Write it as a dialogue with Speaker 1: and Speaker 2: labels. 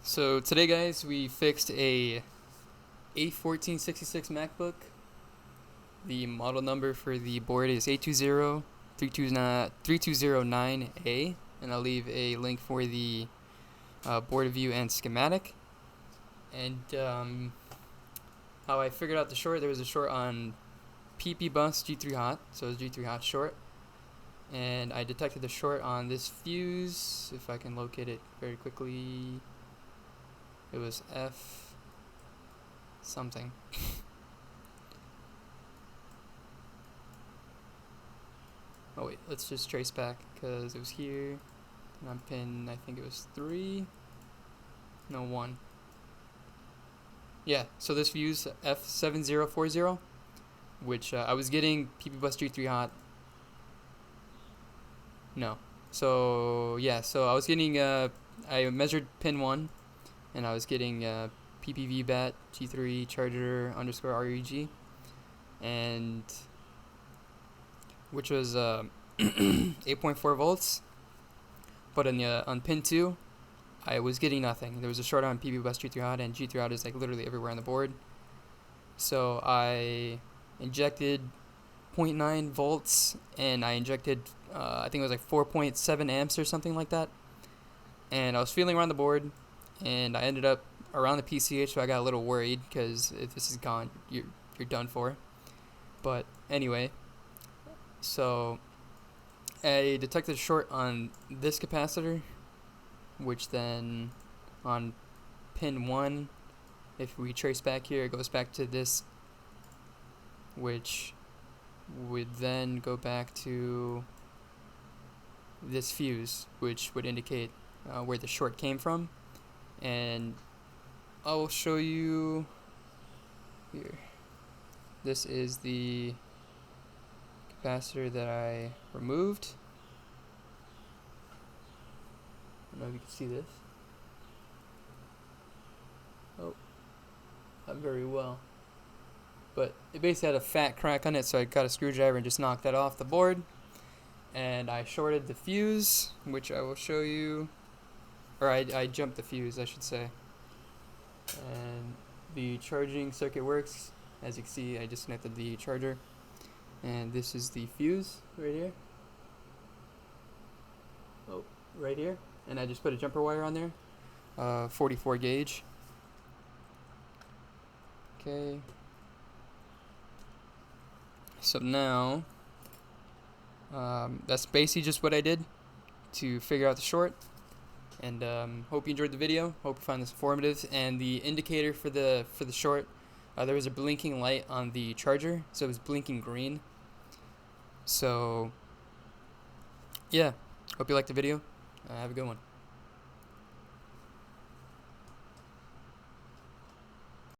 Speaker 1: So today, guys, we fixed a A1466 MacBook. The model number for the board is A20309A, and I'll leave a link for the board view and schematic. And how I figured out the short, there was a short on PP bus G3 hot, so it was G3 hot short. And I detected the short on this fuse, if I can locate it very quickly. It was F something. Oh wait, let's just trace back because it was here. And on pin, I think it was 3. No, 1. Yeah, so this fuse F7040, which I was getting PP bus G3 hot. No. So yeah, so I was getting I measured pin 1. And I was getting PPV bat G3 charger underscore REG, and which was 8.4 volts. But on pin 2, I was getting nothing. There was a short on PPV bus G3 hot, and G3 hot is like literally everywhere on the board. So I injected 0.9 volts, and I injected I think it was like 4.7 amps or something like that. And I was feeling around the board. And I ended up around the PCH, so I got a little worried because if this is gone, you're done for. But anyway, so I detected a short on this capacitor, which then on pin 1, if we trace back here, it goes back to this, which would then go back to this fuse, which would indicate where the short came from. And I will show you here. This is the capacitor that I removed. I don't know if you can see this. Oh, not very well. But it basically had a fat crack on it, so I got a screwdriver and just knocked that off the board. And I shorted the fuse, which I will show you. Or I jumped the fuse, I should say. And the charging circuit works. As you can see, I disconnected the charger. And this is the fuse right here. Oh, right here. And I just put a jumper wire on there. 44 gauge. Okay. So now, that's basically just what I did to figure out the short. And hope you enjoyed the video. Hope you find this informative. And the indicator for the short, there was a blinking light on the charger, so it was blinking green. So yeah, hope you liked the video. Have a good one.